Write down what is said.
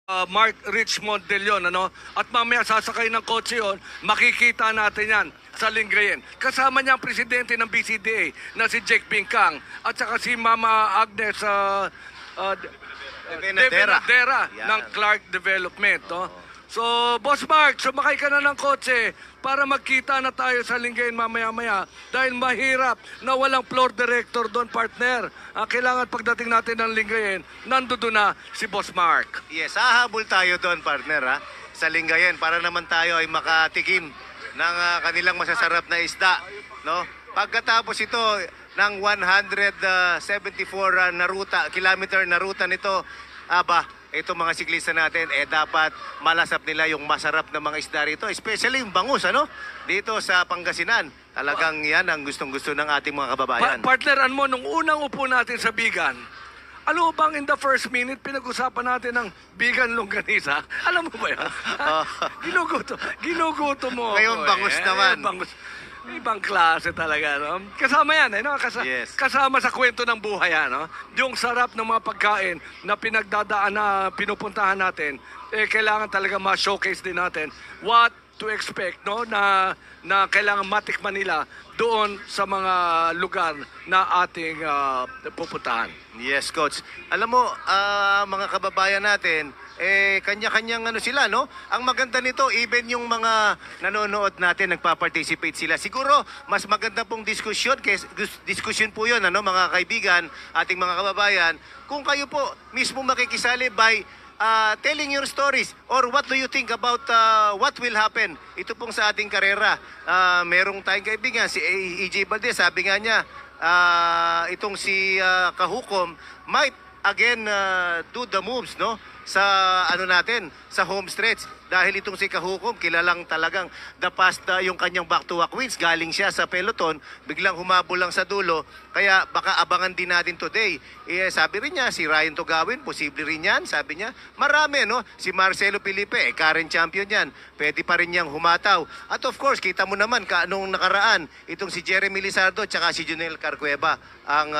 Mark Richmond de Leon, ano? At mamaya sasakay ng kotse yun, makikita natin yan sa Lingayen. Kasama niya ang presidente ng BCDA na si Jake Bincang at saka si Mama Agnes Benadera. Benadera Yan. ng Clark Development. No? So, Boss Mark, sumakay ka na ng kotse para magkita na tayo sa Lingayen mamaya-maya dahil mahirap na walang floor director doon, partner. Kailangan pagdating natin ng Lingayen, nandoon na si Boss Mark. Yes, hahabol tayo doon, partner, ha? Sa Lingayen para naman tayo ay makatikim ng kanilang masasarap na isda, no? Pagkatapos ito ng 174 kilometer na ruta nito, itong mga siklista natin, dapat malasap nila yung masarap na mga isda rito. Especially yung bangus, ano? Dito sa Pangasinan. Talagang yan ang gustong-gusto ng ating mga kababayan. Partneran mo, nung unang upo natin sa Bigan, alam mo bang in the first minute, pinag-usapan natin ng Bigan Longganisa? Alam mo ba yan? Ginuguto mo. Ngayon, ako, bangus naman. Bangus. Ibang klase talaga, no? Kasama yan, no? Yes. Kasama sa kwento ng buhay, no? Yung sarap ng mga pagkain na pinagdadaan na pinupuntahan natin, kailangan talaga ma-showcase din natin what to expect, no? Na kailangan matikman nila doon sa mga lugar na ating pupuntahan. Yes, Coach. Alam mo, mga kababayan natin, kanya-kanyang sila, no? Ang maganda nito, even yung mga nanonood natin, nagpa-participate sila. Siguro, mas maganda pong diskusyon po yun, mga kaibigan, ating mga kababayan, kung kayo po mismo makikisali by telling your stories or what do you think about what will happen ito pong sa ating karera. Merong tayong kaibigan, si EJ Valdez, sabi nga niya, itong si Kahukom might again do the moves, no, sa natin sa home stretch dahil itong si Kahukom kilalang talagang the past yung kanyang back-to-back wins, galing siya sa peloton, biglang humabol lang sa dulo, kaya baka abangan din natin today. Sabi rin niya si Ryan Tugawin, posible rin yan, sabi niya. Marami, no? Si Marcelo Felipe, current champion yan, pwede pa rin niyang humataw. At of course, kita mo naman anong nakaraan, itong si Jeremy Lizardo tsaka si Junel Carcueva ang